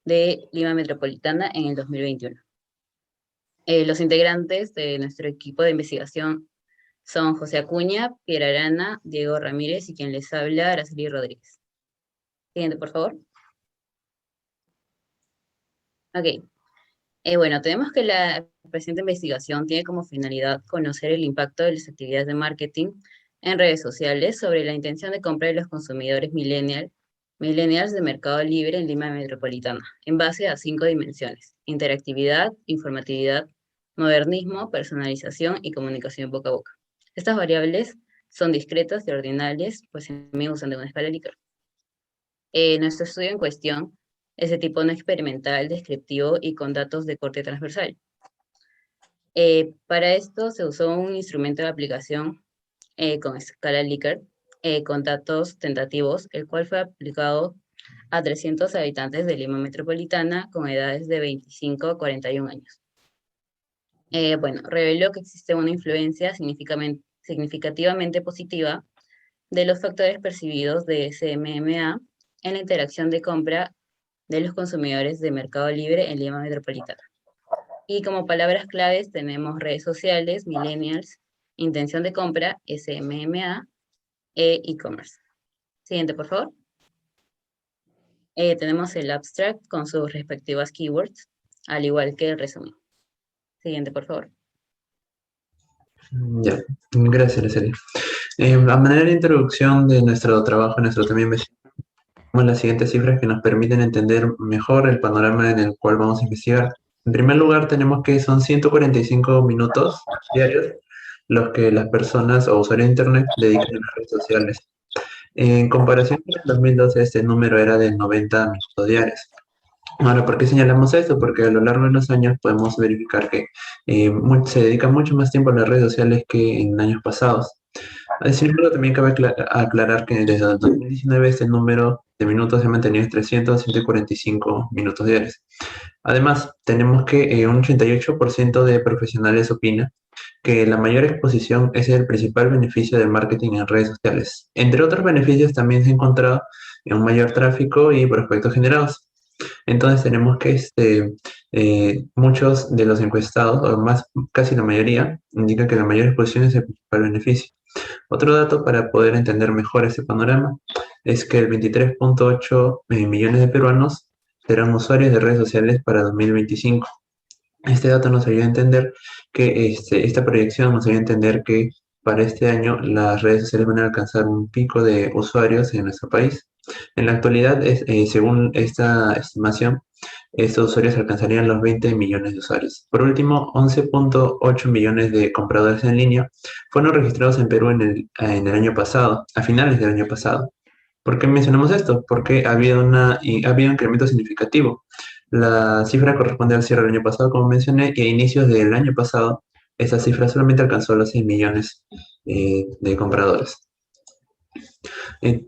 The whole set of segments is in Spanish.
de Lima Metropolitana en el 2021. Los integrantes de nuestro equipo de investigación son José Acuña, Pierre Arana, Diego Ramírez y quien les habla, Araceli Rodríguez. Siguiente, por favor. Ok. Bueno, tenemos que la presente investigación tiene como finalidad conocer el impacto de las actividades de marketing en redes sociales sobre la intención de compra de los consumidores millennials de Mercado Libre en Lima Metropolitana, en base a 5 dimensiones: interactividad, informatividad, modernismo, personalización y comunicación boca a boca. Estas variables son discretas y ordinales, pues también usan de una escala Likert. Nuestro estudio en cuestión es de tipo no experimental, descriptivo y con datos de corte transversal. Para esto se usó un instrumento de aplicación con escala Likert, con datos tentativos, el cual fue aplicado a 300 habitantes de Lima Metropolitana con edades de 25 a 41 años. Bueno, reveló que existe una influencia significativamente positiva de los factores percibidos de SMMA en la interacción de compra de los consumidores de Mercado Libre en Lima Metropolitana. Y como palabras claves tenemos redes sociales, millennials, intención de compra, SMMA, e-commerce. Siguiente, por favor. Tenemos el abstract con sus respectivas keywords, al igual que el resumen. Siguiente, por favor. Ya, gracias, Araceli. A manera de introducción de nuestro trabajo, nuestro tema de investigación, tenemos las siguientes cifras que nos permiten entender mejor el panorama en el cual vamos a investigar. En primer lugar, tenemos que son 145 minutos diarios los que las personas o usuarios de Internet dedican a las redes sociales. En comparación con el 2012, este número era de 90 minutos diarios. Ahora, ¿por qué señalamos esto? Porque a lo largo de los años podemos verificar que se dedica mucho más tiempo a las redes sociales que en años pasados. Sin embargo, también cabe aclarar que desde el 2019 este número de minutos se ha mantenido en 145 minutos diarios. Además, tenemos que un 88% de profesionales opina que la mayor exposición es el principal beneficio del marketing en redes sociales. Entre otros beneficios también se ha encontrado en un mayor tráfico y prospectos generados. Entonces tenemos que muchos de los encuestados, o más casi la mayoría, indican que la mayor exposición es el principal beneficio. Otro dato para poder entender mejor este panorama es que el 23.8 millones de peruanos serán usuarios de redes sociales para 2025. Este dato nos ayuda a entender que esta proyección nos ayuda a entender que para este año las redes sociales van a alcanzar un pico de usuarios en nuestro país. En la actualidad, según esta estimación, estos usuarios alcanzarían los 20 millones de usuarios. Por último, 11.8 millones de compradores en línea fueron registrados en Perú en el año pasado, a finales del año pasado. ¿Por qué mencionamos esto? Porque ha habido un incremento significativo. La cifra corresponde al cierre del año pasado, como mencioné, y a inicios del año pasado, esa cifra solamente alcanzó los 6 millones de compradores.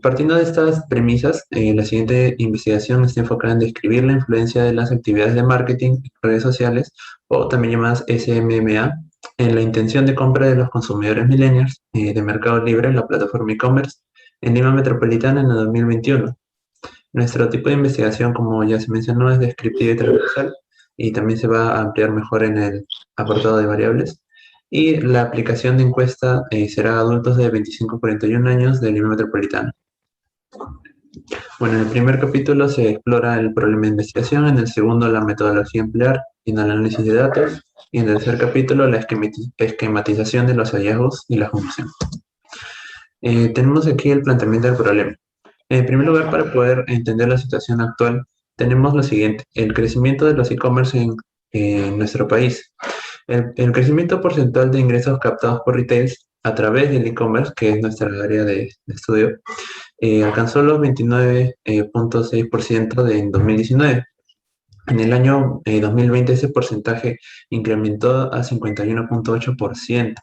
Partiendo de estas premisas, la siguiente investigación está enfocada en describir la influencia de las actividades de marketing en redes sociales, o también llamadas SMMA, en la intención de compra de los consumidores millennials de Mercado Libre en la plataforma e-commerce en Lima Metropolitana en el 2021. Nuestro tipo de investigación, como ya se mencionó, es descriptiva y transversal, y también se va a ampliar mejor en el apartado de variables. Y la aplicación de encuesta será a adultos de 25 a 41 años de Lima Metropolitana. Bueno, en el primer capítulo se explora el problema de investigación, en el segundo la metodología a emplear en el análisis de datos, y en el tercer capítulo la esquematización de los hallazgos y la conclusión. Tenemos aquí el planteamiento del problema. En primer lugar, para poder entender la situación actual, tenemos lo siguiente: el crecimiento de los e-commerce en nuestro país. El crecimiento porcentual de ingresos captados por retails a través del e-commerce, que es nuestra área de estudio, alcanzó los 29.6% en 2019. En el año 2020 ese porcentaje incrementó a 51.8%.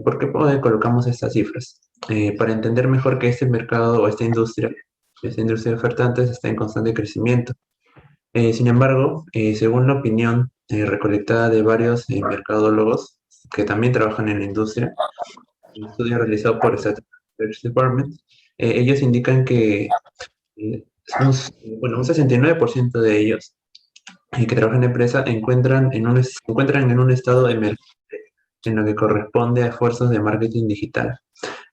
¿Por qué colocamos estas cifras? Para entender mejor que este mercado o esta industria de ofertantes está en constante crecimiento. Sin embargo, según la opinión recolectada de varios mercadólogos que también trabajan en la industria, un estudio realizado por Strategic Research Department, ellos indican que un 69% de ellos que trabajan en empresa se encuentran en un estado emergente en lo que corresponde a esfuerzos de marketing digital.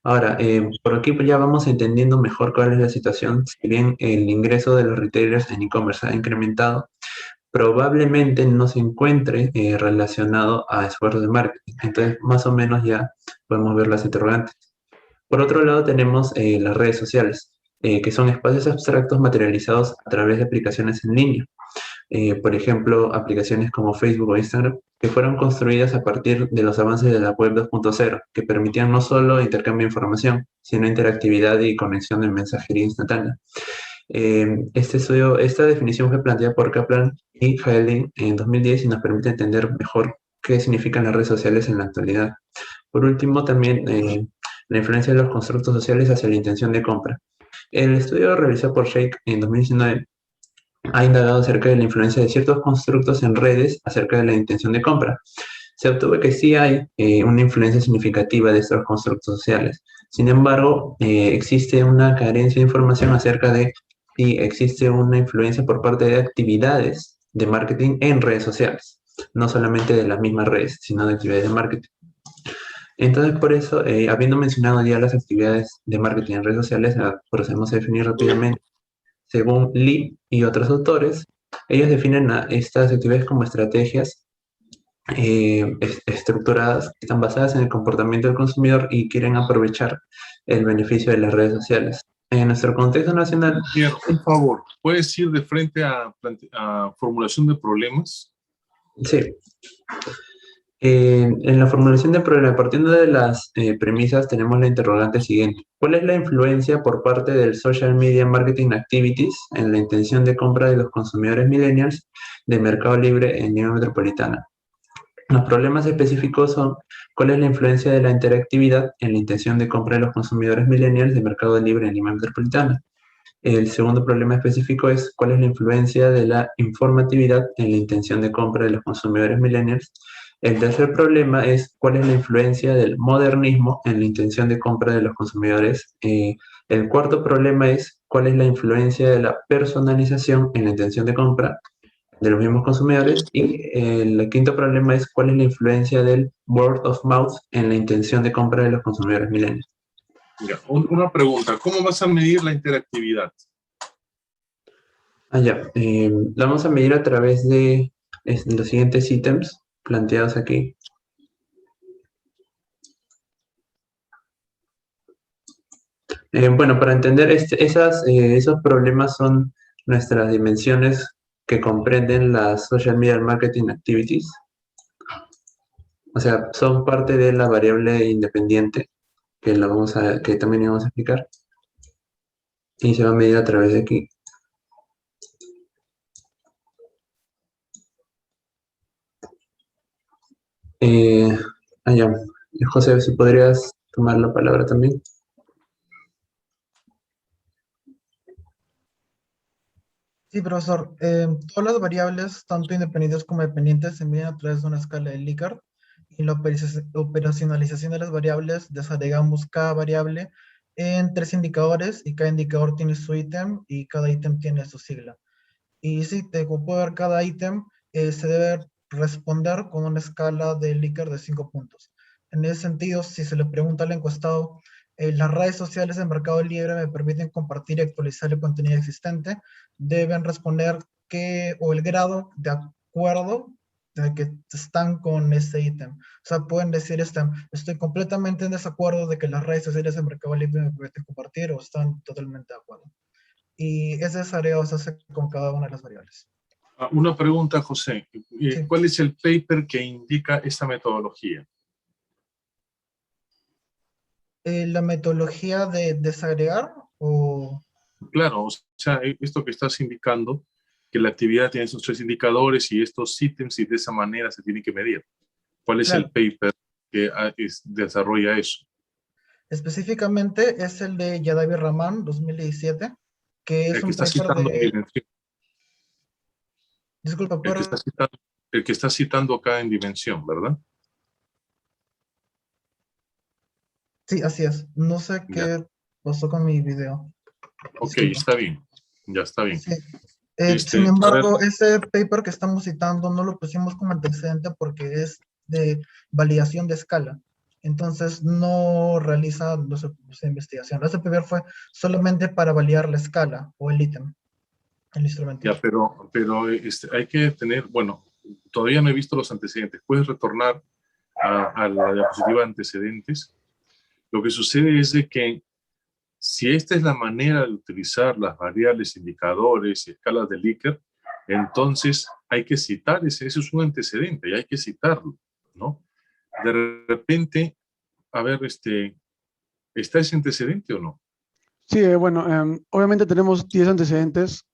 Ahora, por aquí pues ya vamos entendiendo mejor cuál es la situación. Si bien el ingreso de los retailers en e-commerce ha incrementado, probablemente no se encuentre relacionado a esfuerzos de marketing. Entonces, más o menos ya podemos ver las interrogantes. Por otro lado, tenemos las redes sociales, que son espacios abstractos materializados a través de aplicaciones en línea. Por ejemplo, aplicaciones como Facebook o Instagram, que fueron construidas a partir de los avances de la web 2.0, que permitían no solo intercambio de información, sino interactividad y conexión de mensajería instantánea. Esta definición fue planteada por Kaplan y Hailing en 2010 y nos permite entender mejor qué significan las redes sociales en la actualidad. Por último, también la influencia de los constructos sociales hacia la intención de compra. El estudio realizado por Shake en 2019 ha indagado acerca de la influencia de ciertos constructos en redes acerca de la intención de compra. Se obtuvo que sí hay una influencia significativa de estos constructos sociales. Sin embargo, existe una carencia de información acerca de si existe una influencia por parte de actividades de marketing en redes sociales, no solamente de las mismas redes, sino de actividades de marketing. Entonces, por eso, habiendo mencionado ya las actividades de marketing en redes sociales, procedemos a definir rápidamente. Según Lee y otros autores, ellos definen a estas actividades como estrategias estructuradas que están basadas en el comportamiento del consumidor y quieren aprovechar el beneficio de las redes sociales. En nuestro contexto nacional, Pierre, un favor, ¿puedes ir de frente a formulación de problemas? sí. En la formulación del problema, partiendo de las premisas, tenemos la interrogante siguiente. ¿Cuál es la influencia por parte del social media marketing activities en la intención de compra de los consumidores millennials de Mercado Libre en Lima Metropolitana? Los problemas específicos son cuál es la influencia de la interactividad en la intención de compra de los consumidores millennials de Mercado Libre en Lima Metropolitana. El segundo problema específico es cuál es la influencia de la informatividad en la intención de compra de los consumidores millennials. El tercer problema es cuál es la influencia del modernismo en la intención de compra de los consumidores. El cuarto problema es cuál es la influencia de la personalización en la intención de compra de los mismos consumidores. Y el quinto problema es cuál es la influencia del word of mouth en la intención de compra de los consumidores millennials. Mira, una pregunta, ¿cómo vas a medir la interactividad? Ya, la vamos a medir a través de los siguientes ítems planteados aquí. Bueno, para entender esos problemas son nuestras dimensiones que comprenden las social media marketing activities. O sea, son parte de la variable independiente que también vamos a explicar. Y se va a medir a través de aquí. Ya. José, si podrías tomar la palabra también. Sí, profesor. Todas las variables, tanto independientes como dependientes, se miden a través de una escala de Likert. Y en la operacionalización de las variables, desagregamos cada variable en 3 indicadores y cada indicador tiene su ítem y cada ítem tiene su sigla. Y sí, como puedo ver, cada ítem se debe responder con una escala de Likert de 5 puntos. En ese sentido, si se le pregunta al encuestado, las redes sociales de Mercado Libre me permiten compartir y actualizar el contenido existente, deben responder qué o el grado de acuerdo de que están con este ítem. O sea, pueden decir, estoy completamente en desacuerdo de que las redes sociales de Mercado Libre me permiten compartir, o están totalmente de acuerdo. Y ese desarrollo se hace con cada una de las variables. Una pregunta, José. Sí. ¿Cuál es el paper que indica esta metodología? La metodología de desagregar o... Claro, o sea, esto que estás indicando, que la actividad tiene esos 3 indicadores y estos ítems y de esa manera se tiene que medir. ¿Cuál es el Claro. paper que desarrolla eso? Específicamente es el de Yadavi Rahman, 2017, que es El que un está paper citando en de... Dimensión. Disculpa, El que ¿puedo? está citando, el que está citando acá en Dimensión, ¿verdad? Sí, así es. No sé Ya. qué pasó con mi video. Ok, Disculpa. está bien. Ya está bien. Sí. Este, Sin a embargo, ver, ese paper que estamos citando no lo pusimos como antecedente porque es de validación de escala. Entonces no realiza los equipos de investigación. Ese paper fue solamente para validar la escala o el ítem, el instrumento. ya, pero hay que tener, bueno, todavía no he visto los antecedentes. ¿Puedes retornar a la diapositiva de antecedentes? Lo que sucede es de que si esta es la manera de utilizar las variables, indicadores y escalas de Likert, entonces hay que citar ese es un antecedente y hay que citarlo, ¿no? De repente, a ver, ¿está ese antecedente o no? Sí, bueno, obviamente tenemos 10 antecedentes.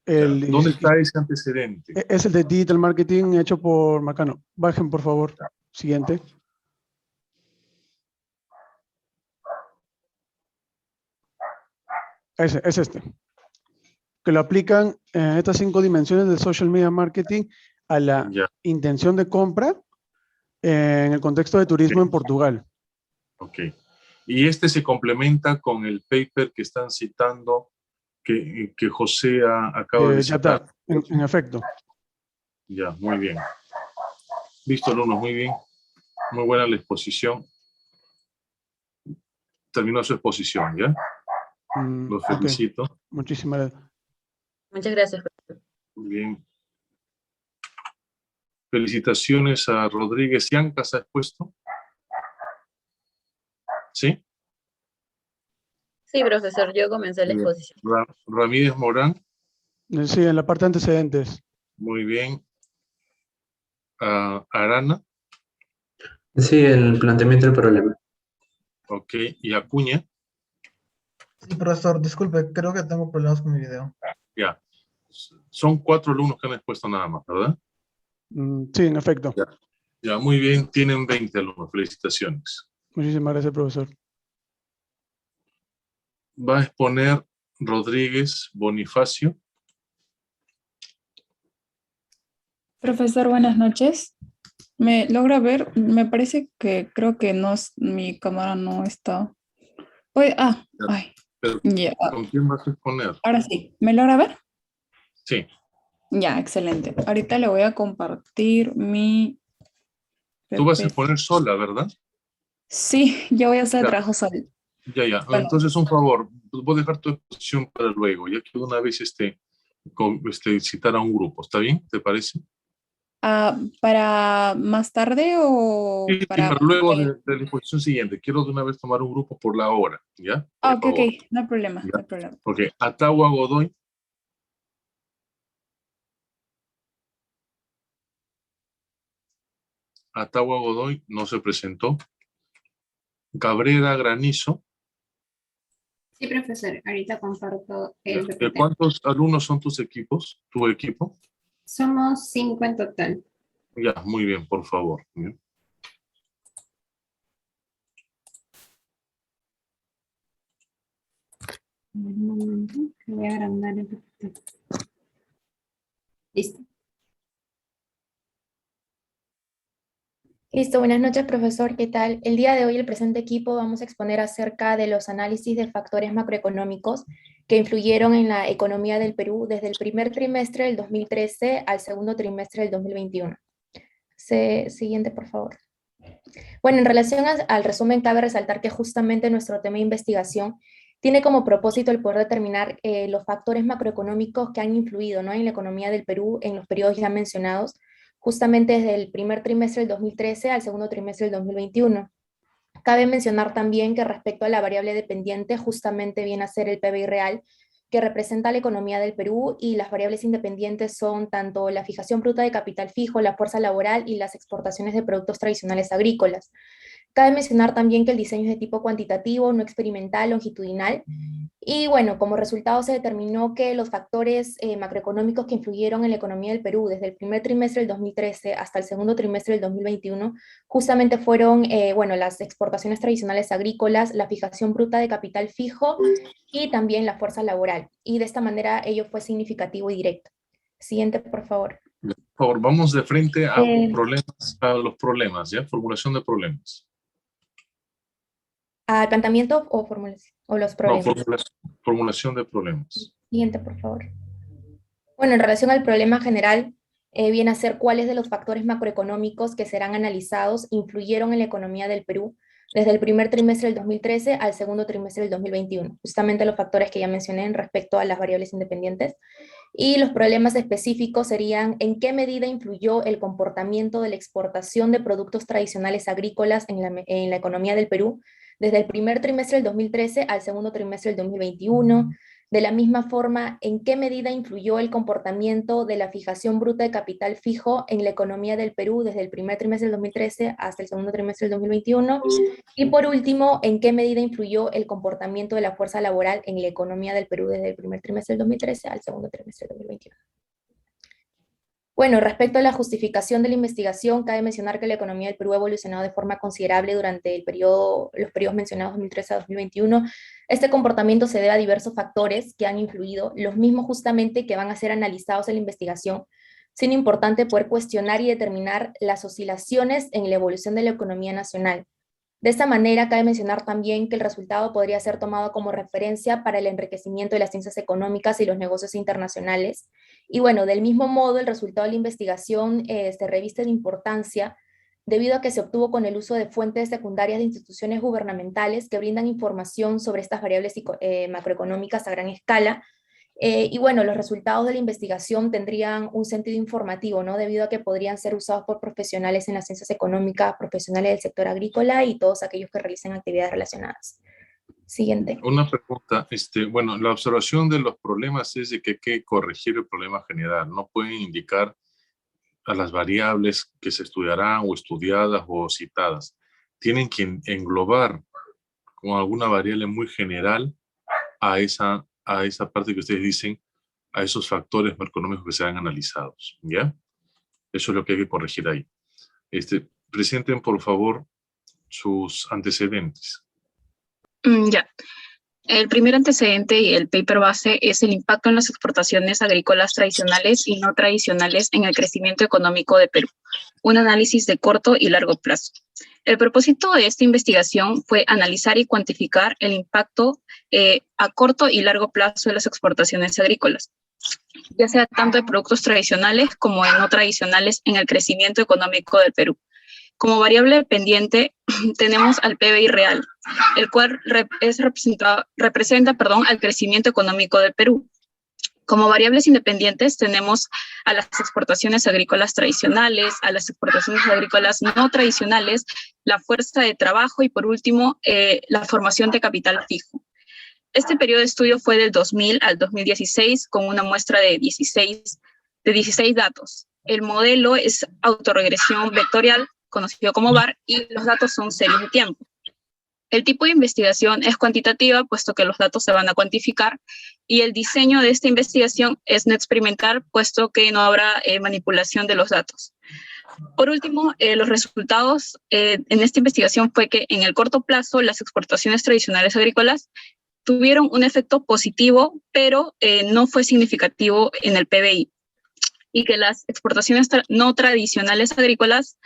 Ya. El, ¿Dónde está ese antecedente? es el de Digital Marketing hecho por Marcano. Bajen, por favor. Siguiente. Ese, es este. Que lo aplican estas 5 dimensiones de social media marketing a la Ya, intención de compra en el contexto de turismo en Portugal. ok. Y este se complementa con el paper que están citando que José acaba de Ya citar. está, en efecto. Ya, muy bien. Listo, alumnos, muy bien. Muy buena la exposición. Terminó su exposición, ¿ya? Los Ok, felicito. muchísimas gracias. Muchas gracias. Muy bien. Felicitaciones a Rodríguez Yancas, ¿ha expuesto? ¿Sí? Sí, profesor, yo comencé la Bien. exposición. Ramírez Morán, Sí, en la parte de antecedentes. muy bien. Arana, Sí, el planteamiento del problema. ok. Y Acuña, Sí, profesor, disculpe, creo que tengo problemas con mi video. ya. Son 4 alumnos que han expuesto nada más, ¿verdad? Sí, en efecto. Ya. Ya, muy bien. Tienen 20 alumnos. Felicitaciones. Muchísimas gracias, profesor. Va a exponer Rodríguez Bonifacio. Profesor, buenas noches. ¿Me logra ver? Me parece que creo que no, mi cámara no está. Oye, ay, Pero, ya. ¿con quién vas a exponer? Ahora sí, ¿me logra ver? Sí. Ya, excelente. Ahorita le voy a compartir mi Tú vas a PPT. exponer sola, ¿verdad? Sí, yo voy a hacer el Ya. trabajo sol. Ya. Bueno, Entonces, un favor, voy a dejar tu exposición para luego, ya que una vez citar a un grupo. ¿Está bien? ¿Te parece? ¿para más tarde o Sí, para...? para luego de la exposición siguiente. Quiero de una vez tomar un grupo por la hora, ¿ya? Por Ok, favor. no hay problema, ¿Ya? no hay problema. Ok. Atahua Godoy. Atahua Godoy no se presentó. Cabrera Granizo. Sí, profesor, ahorita comparto el ¿De PPT. cuántos alumnos son tus equipos? ¿Tu equipo? Somos 5 en total. Ya, muy bien, por favor. Bien. Un momento, que voy a agrandar el PPT. Listo. Listo, buenas noches, profesor. ¿Qué tal? El día de hoy, el presente equipo, vamos a exponer acerca de los análisis de factores macroeconómicos que influyeron en la economía del Perú desde el primer trimestre del 2013 al segundo trimestre del 2021. Siguiente, por favor. Bueno, en relación al resumen, cabe resaltar que justamente nuestro tema de investigación tiene como propósito el poder determinar los factores macroeconómicos que han influido, ¿no?, en la economía del Perú en los periodos ya mencionados, justamente desde el primer trimestre del 2013 al segundo trimestre del 2021. Cabe mencionar también que respecto a la variable dependiente, justamente viene a ser el PBI real, que representa la economía del Perú, y las variables independientes son tanto la fijación bruta de capital fijo, la fuerza laboral y las exportaciones de productos tradicionales agrícolas. Cabe mencionar también que el diseño es de tipo cuantitativo, no experimental, longitudinal. Y bueno, como resultado se determinó que los factores macroeconómicos que influyeron en la economía del Perú desde el primer trimestre del 2013 hasta el segundo trimestre del 2021 justamente fueron, bueno, las exportaciones tradicionales agrícolas, la fijación bruta de capital fijo y también la fuerza laboral. Y de esta manera ello fue significativo y directo. Siguiente, por favor. Por favor, vamos de frente a Eh, los problemas, ¿ya? Formulación de problemas. ¿Al planteamiento o fórmulas? O los No, problemas. formulación de problemas. Siguiente, por favor. Bueno, en relación al problema general, viene a ser cuáles de los factores macroeconómicos que serán analizados influyeron en la economía del Perú desde el primer trimestre del 2013 al segundo trimestre del 2021. Justamente los factores que ya mencioné en respecto a las variables independientes. Y los problemas específicos serían en qué medida influyó el comportamiento de la exportación de productos tradicionales agrícolas en la economía del Perú desde el primer trimestre del 2013 al segundo trimestre del 2021. De la misma forma, ¿en qué medida influyó el comportamiento de la fijación bruta de capital fijo en la economía del Perú desde el primer trimestre del 2013 hasta el segundo trimestre del 2021? Y por último, ¿en qué medida influyó el comportamiento de la fuerza laboral en la economía del Perú desde el primer trimestre del 2013 al segundo trimestre del 2021? Bueno, respecto a la justificación de la investigación, cabe mencionar que la economía del Perú ha evolucionado de forma considerable durante los periodos mencionados 2013 a 2021. Este comportamiento se debe a diversos factores que han influido, los mismos justamente que van a ser analizados en la investigación, siendo importante poder cuestionar y determinar las oscilaciones en la evolución de la economía nacional. De esta manera, cabe mencionar también que el resultado podría ser tomado como referencia para el enriquecimiento de las ciencias económicas y los negocios internacionales. Y bueno, del mismo modo, el resultado de la investigación se reviste de importancia debido a que se obtuvo con el uso de fuentes secundarias de instituciones gubernamentales que brindan información sobre estas variables macroeconómicas a gran escala. Y bueno, los resultados de la investigación tendrían un sentido informativo, ¿no? Debido a que podrían ser usados por profesionales en las ciencias económicas, profesionales del sector agrícola y todos aquellos que realicen actividades relacionadas. Siguiente. Una pregunta, bueno, la observación de los problemas es de que hay que corregir el problema general. No pueden indicar a las variables que se estudiarán o estudiadas o citadas. Tienen que englobar con alguna variable muy general a esa parte que ustedes dicen, a esos factores macroeconómicos que serán analizados, ¿ya? Eso es lo que hay que corregir ahí. Presenten, por favor, sus antecedentes. Ya. El primer antecedente y el paper base es el impacto en las exportaciones agrícolas tradicionales y no tradicionales en el crecimiento económico de Perú, un análisis de corto y largo plazo. El propósito de esta investigación fue analizar y cuantificar el impacto a corto y largo plazo de las exportaciones agrícolas, ya sea tanto de productos tradicionales como de no tradicionales en el crecimiento económico del Perú. Como variable dependiente tenemos al PBI real, el cual representa al crecimiento económico del Perú. Como variables independientes tenemos a las exportaciones agrícolas tradicionales, a las exportaciones agrícolas no tradicionales, la fuerza de trabajo y por último la formación de capital fijo. Este periodo de estudio fue del 2000 al 2016 con una muestra de 16 datos. El modelo es autorregresión vectorial, conocido como VAR, y los datos son series de tiempo. El tipo de investigación es cuantitativa, puesto que los datos se van a cuantificar, y el diseño de esta investigación es no experimental, puesto que no habrá manipulación de los datos. Por último, los resultados en esta investigación fue que en el corto plazo las exportaciones tradicionales agrícolas tuvieron un efecto positivo, pero no fue significativo en el PBI, y que las exportaciones no tradicionales agrícolas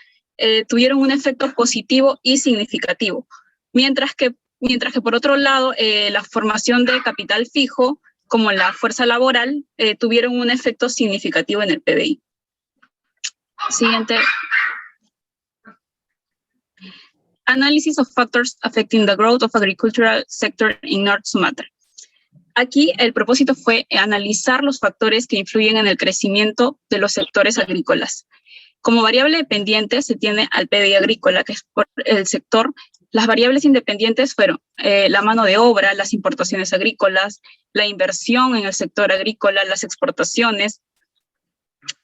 tuvieron un efecto positivo y significativo, mientras que por otro lado la formación de capital fijo, como la fuerza laboral, tuvieron un efecto significativo en el PBI. Siguiente. Analysis of factors affecting the growth of agricultural sector in North Sumatra. Aquí el propósito fue analizar los factores que influyen en el crecimiento de los sectores agrícolas. Como variable dependiente se tiene al PBI agrícola, que es por el sector. Las variables independientes fueron la mano de obra, las importaciones agrícolas, la inversión en el sector agrícola, las exportaciones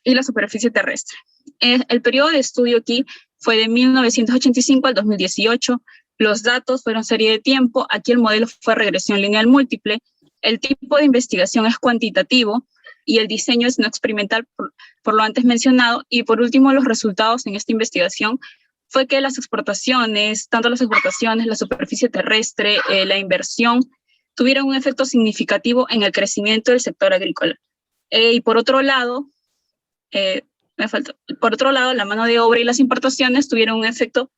y la superficie terrestre. El periodo de estudio aquí fue de 1985 al 2018. Los datos fueron serie de tiempo. Aquí el modelo fue regresión lineal múltiple. El tipo de investigación es cuantitativo y el diseño es no experimental por lo antes mencionado. Y por último, los resultados en esta investigación fue que las exportaciones, tanto las exportaciones, la superficie terrestre, la inversión, tuvieron un efecto significativo en el crecimiento del sector agrícola. Y por otro lado, la mano de obra y las importaciones tuvieron un efecto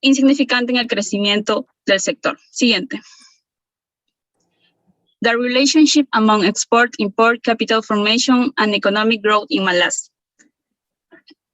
insignificante en el crecimiento del sector. Siguiente. The relationship among export, import, capital formation, and economic growth in Malasia.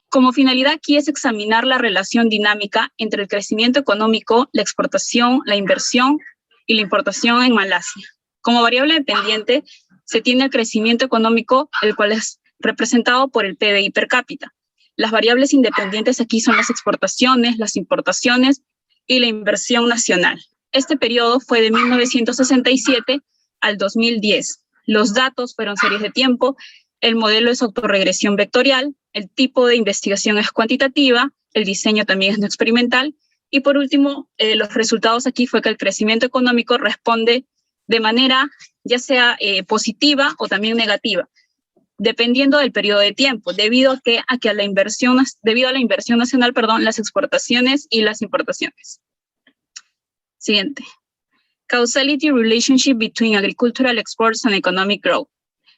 Como finalidad aquí es examinar la relación dinámica entre el crecimiento económico, la exportación, la inversión y la importación en Malasia. Como variable dependiente se tiene el crecimiento económico, el cual es representado por el PBI per cápita. Las variables independientes aquí son las exportaciones, las importaciones y la inversión nacional. Este periodo fue de 1967 al 2010. Los datos fueron series de tiempo, el modelo es autorregresión vectorial, el tipo de investigación es cuantitativa, el diseño también es no experimental, y por último, los resultados aquí fue que el crecimiento económico responde de manera ya sea positiva o también negativa, dependiendo del periodo de tiempo, debido a la inversión nacional, las exportaciones y las importaciones. Siguiente. Causality relationship between agricultural exports and economic growth.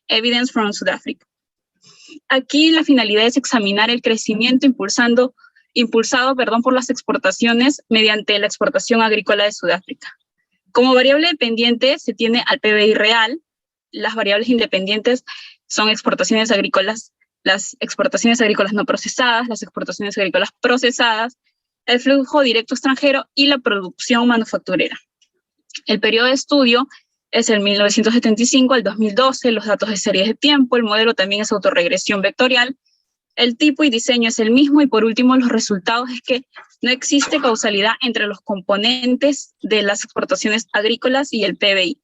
Evidence from South Africa. Aquí la finalidad es examinar el crecimiento impulsado por las exportaciones mediante la exportación agrícola de Sudáfrica. Como variable dependiente se tiene al PBI real. Las variables independientes son exportaciones agrícolas, las exportaciones agrícolas no procesadas, las exportaciones agrícolas procesadas, el flujo directo extranjero y la producción manufacturera. El periodo de estudio es el 1975 al 2012, los datos de series de tiempo, el modelo también es autorregresión vectorial, el tipo y diseño es el mismo y por último los resultados es que no existe causalidad entre los componentes de las exportaciones agrícolas y el PBI.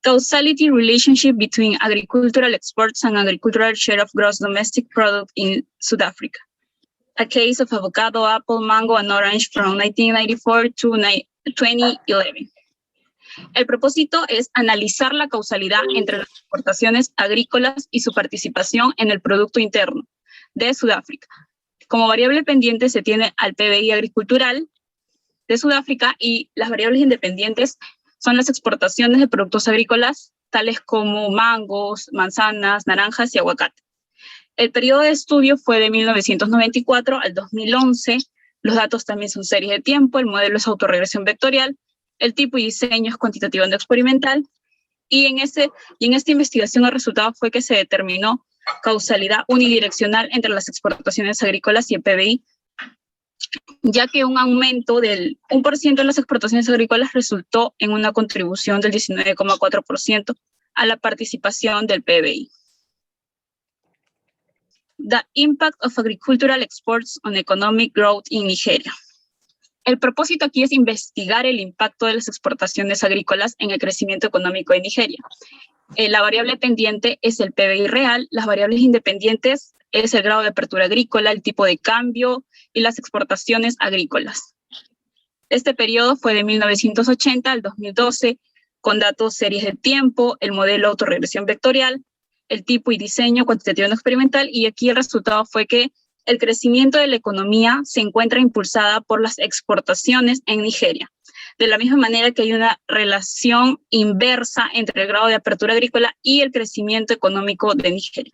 Causality relationship between agricultural exports and agricultural share of gross domestic product in South Africa. A case of avocado, apple, mango, and orange from 1994 to 2011. El propósito es analizar la causalidad entre las exportaciones agrícolas y su participación en el Producto Interno de Sudáfrica. Como variable pendiente se tiene al PBI agricultural de Sudáfrica y las variables independientes son las exportaciones de productos agrícolas, tales como mangos, manzanas, naranjas y aguacate. El periodo de estudio fue de 1994 al 2011. Los datos también son series de tiempo, el modelo es autorregresión vectorial, el tipo y diseño es cuantitativo no experimental, y en esta investigación el resultado fue que se determinó causalidad unidireccional entre las exportaciones agrícolas y el PBI, ya que un aumento del 1% en las exportaciones agrícolas resultó en una contribución del 19,4% a la participación del PBI. The impact of agricultural exports on economic growth in Nigeria. El propósito aquí es investigar el impacto de las exportaciones agrícolas en el crecimiento económico de Nigeria. La variable pendiente es el PBI real, las variables independientes es el grado de apertura agrícola, el tipo de cambio y las exportaciones agrícolas. Este periodo fue de 1980 al 2012, con datos series de tiempo, el modelo autorregresión vectorial, el tipo y diseño cuantitativo no experimental, y aquí el resultado fue que el crecimiento de la economía se encuentra impulsada por las exportaciones en Nigeria. De la misma manera que hay una relación inversa entre el grado de apertura agrícola y el crecimiento económico de Nigeria.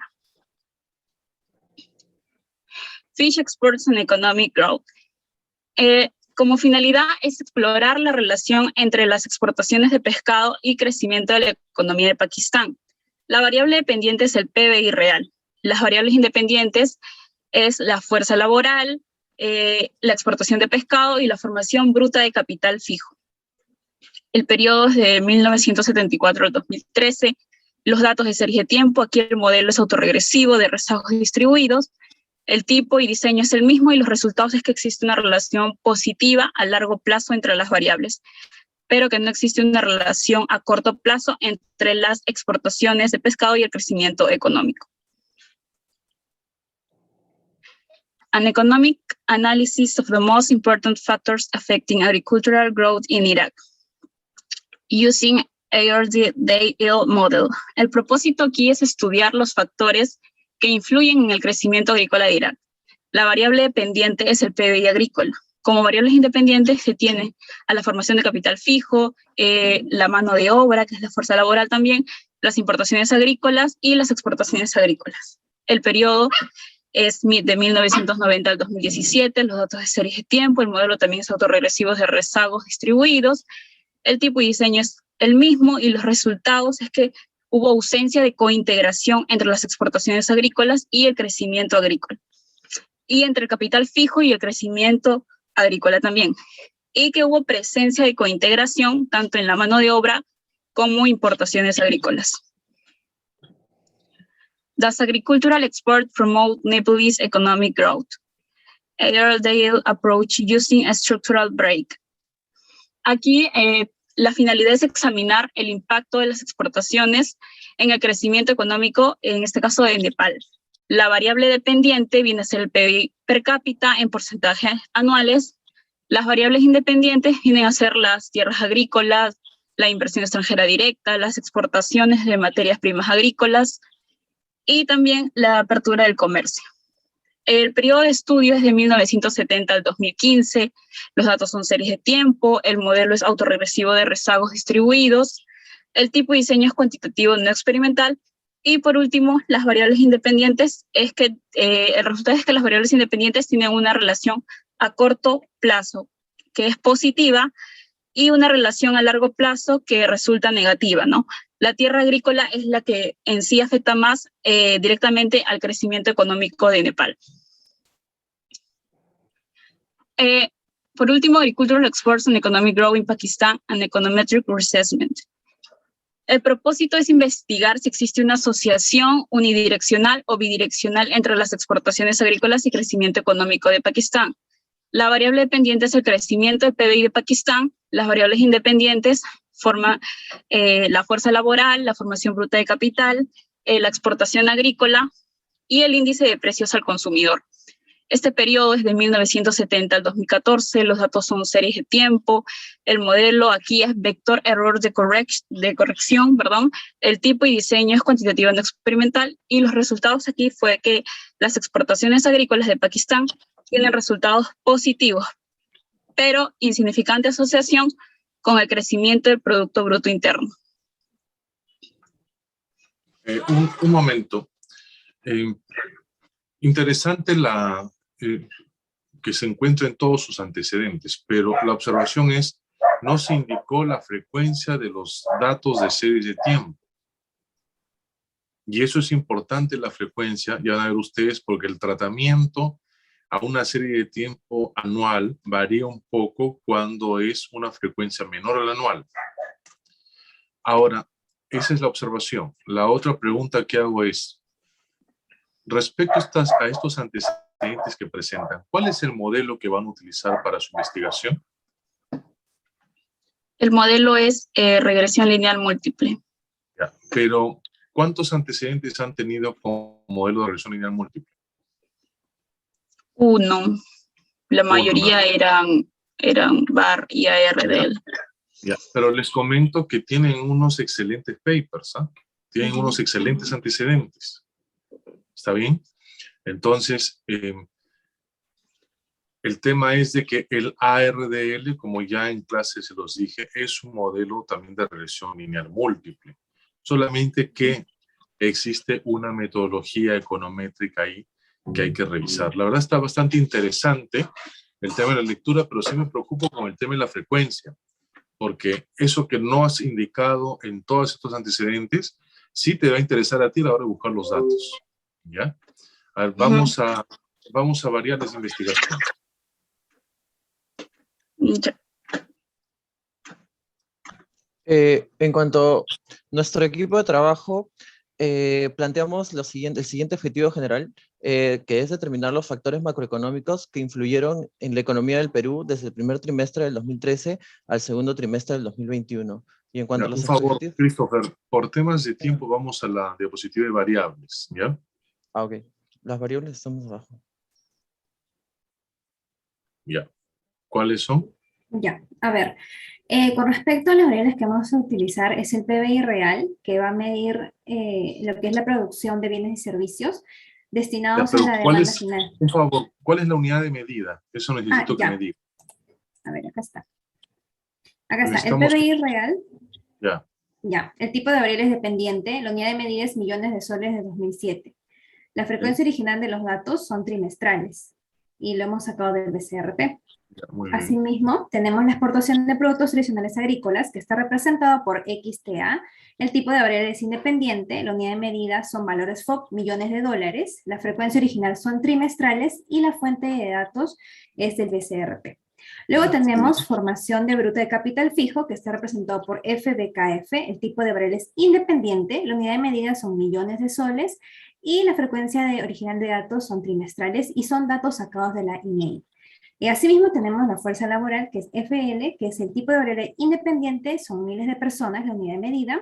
Fish exports and economic growth. Como finalidad es explorar la relación entre las exportaciones de pescado y crecimiento de la economía de Pakistán. La variable dependiente es el PBI real. Las variables independientes es la fuerza laboral, la exportación de pescado y la formación bruta de capital fijo. El periodo es de 1974 al 2013. Los datos de serie de tiempo, aquí el modelo es autorregresivo de rezagos distribuidos. El tipo y diseño es el mismo y los resultados es que existe una relación positiva a largo plazo entre las variables, pero que no existe una relación a corto plazo entre las exportaciones de pescado y el crecimiento económico. An economic analysis of the most important factors affecting agricultural growth in Iraq, using Airdale model. El propósito aquí es estudiar los factores que influyen en el crecimiento agrícola de Irak. La variable dependiente es el PBI agrícola. Como variables independientes se tiene a la formación de capital fijo, la mano de obra, que es la fuerza laboral también, las importaciones agrícolas y las exportaciones agrícolas. El periodo es de 1990 al 2017, los datos de series de tiempo, el modelo también es autorregresivo de rezagos distribuidos, el tipo y diseño es el mismo y los resultados es que hubo ausencia de cointegración entre las exportaciones agrícolas y el crecimiento agrícola, y entre el capital fijo y el crecimiento agrícola también, y que hubo presencia de cointegración tanto en la mano de obra como importaciones agrícolas. Does agricultural export promote Nepalese economic growth? Airedale approach using a structural break. Aquí la finalidad es examinar el impacto de las exportaciones en el crecimiento económico, en este caso de Nepal. La variable dependiente viene a ser el PIB per cápita en porcentajes anuales. Las variables independientes vienen a ser las tierras agrícolas, la inversión extranjera directa, las exportaciones de materias primas agrícolas y también la apertura del comercio. El periodo de estudio es de 1970 al 2015, los datos son series de tiempo, el modelo es autorregresivo de rezagos distribuidos, el tipo de diseño es cuantitativo no experimental, y por último, las variables independientes es que el resultado es que las variables independientes tienen una relación a corto plazo que es positiva y una relación a largo plazo que resulta negativa, ¿no? La tierra agrícola es la que en sí afecta más directamente al crecimiento económico de Nepal. Por último, Agricultural Exports and Economic Growth in Pakistan and Econometric Reassessment. El propósito es investigar si existe una asociación unidireccional o bidireccional entre las exportaciones agrícolas y crecimiento económico de Pakistán. La variable dependiente es el crecimiento del PBI de Pakistán, las variables independientes forman la fuerza laboral, la formación bruta de capital, la exportación agrícola y el índice de precios al consumidor. Este periodo es de 1970 al 2014, los datos son series de tiempo, el modelo aquí es vector error de corrección, el tipo y diseño es cuantitativo no experimental y los resultados aquí fue que las exportaciones agrícolas de Pakistán tienen resultados positivos, pero insignificante asociación con el crecimiento del Producto Bruto Interno. Un momento. Interesante que se encuentra en todos sus antecedentes, pero la observación es, no se indicó la frecuencia de los datos de series de tiempo. Y eso es importante, la frecuencia, ya van a ver ustedes, porque el tratamiento a una serie de tiempo anual varía un poco cuando es una frecuencia menor a la anual. Ahora, esa es la observación. La otra pregunta que hago es, respecto a estos antecedentes que presentan, ¿cuál es el modelo que van a utilizar para su investigación? El modelo es regresión lineal múltiple. Ya, pero, ¿cuántos antecedentes han tenido con modelo de regresión lineal múltiple? Uno. La mayoría eran BAR y ARDL. Ya, pero les comento que tienen unos excelentes papers, ¿ah? Tienen unos excelentes antecedentes. ¿Está bien? Entonces, el tema es de que el ARDL, como ya en clase se los dije, es un modelo también de regresión lineal múltiple. Solamente que existe una metodología econométrica ahí que hay que revisar. La verdad está bastante interesante el tema de la lectura, pero sí me preocupo con el tema de la frecuencia, porque eso que no has indicado en todos estos antecedentes, sí te va a interesar a ti a la hora de buscar los datos. ¿Ya? A ver, vamos a variables de investigación. Ya. En cuanto a nuestro equipo de trabajo, planteamos el siguiente objetivo general, que es determinar los factores macroeconómicos que influyeron en la economía del Perú desde el primer trimestre del 2013 al segundo trimestre del 2021. Y en cuanto a los por favor, Christopher, por temas de tiempo vamos a la diapositiva de variables, ¿ya? Ah, ok. Las variables estamos abajo. Ya. ¿Cuáles son? Ya, a ver. Con respecto a las variables que vamos a utilizar, es el PBI real, que va a medir lo que es la producción de bienes y servicios destinados a la demanda final. Por favor, ¿cuál es la unidad de medida? Eso necesito que me diga. A ver, acá está. Acá está, el PBI real. Ya. Ya, el tipo de variable es dependiente, la unidad de medida es millones de soles de 2007. La frecuencia original de los datos son trimestrales y lo hemos sacado del BCRP. Muy bien. Asimismo, tenemos la exportación de productos tradicionales agrícolas que está representado por XTA. El tipo de variable es independiente, la unidad de medida son valores FOB, millones de dólares, la frecuencia original son trimestrales y la fuente de datos es del BCRP. Luego tenemos formación de bruto de capital fijo, que está representado por FBKF, el tipo de variable es independiente, la unidad de medida son millones de soles, y la frecuencia original de datos son trimestrales, y son datos sacados de la INEI. Y asimismo tenemos la fuerza laboral, que es FL, que es el tipo de variable independiente, son miles de personas, la unidad de medida,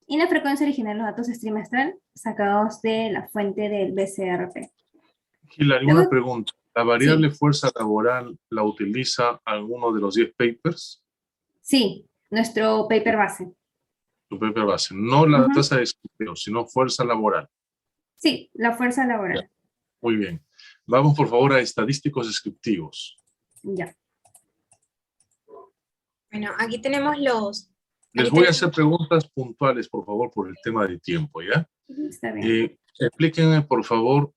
y la frecuencia original de los datos es trimestral, sacados de la fuente del BCRP. Hilary, una pregunta. ¿La variable fuerza laboral la utiliza alguno de los 10 papers? Sí, nuestro paper base. Tu paper base. No la tasa de desempleo, sino fuerza laboral. Sí, la fuerza laboral. Ya. Muy bien. Vamos, por favor, a estadísticos descriptivos. Ya. Bueno, aquí tenemos los... Les voy a hacer preguntas puntuales, por favor, por el tema de tiempo, ¿ya? Está bien. Explíquenme, por favor,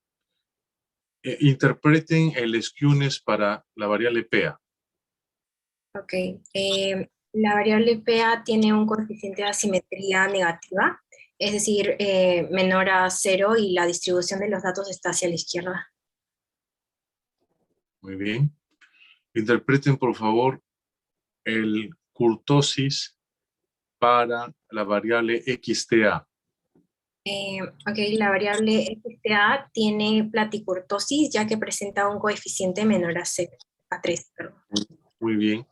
interpreten el skewness para la variable PA. Ok. La variable PA tiene un coeficiente de asimetría negativa, es decir, menor a 0, y la distribución de los datos está hacia la izquierda. Muy bien. Interpreten, por favor, el kurtosis para la variable XTA. Ok, la variable XTA tiene platicurtosis, ya que presenta un coeficiente menor a 0, a 3. Perdón. Muy bien.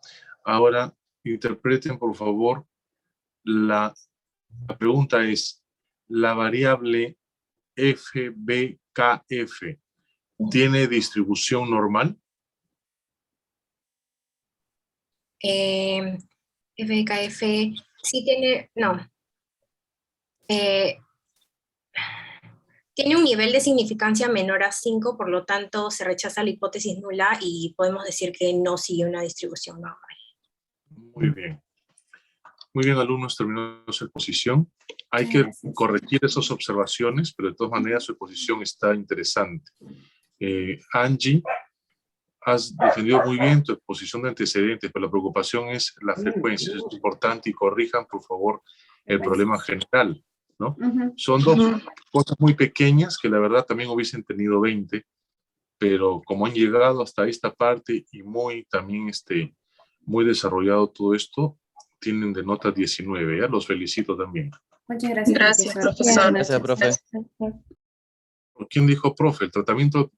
Ahora, interpreten, por favor, la pregunta es, ¿la variable FBKF tiene distribución normal? FBKF sí tiene, no. Tiene un nivel de significancia menor a 5, por lo tanto se rechaza la hipótesis nula y podemos decir que no sigue una distribución normal. Muy bien. Muy bien, alumnos, terminó su exposición. Hay que corregir esas observaciones, pero de todas maneras su exposición está interesante. Angie, has defendido muy bien tu exposición de antecedentes, pero la preocupación es la frecuencia. Es importante y corrijan, por favor, el problema general, ¿no? Son dos cosas muy pequeñas que la verdad también hubiesen tenido 20, pero como han llegado hasta esta parte y muy también muy desarrollado todo esto, tienen de nota 19, ¿ya? Los felicito también. Muchas gracias, Gracias, profesor. Gracias, profe. ¿Quién dijo profe? El tratamiento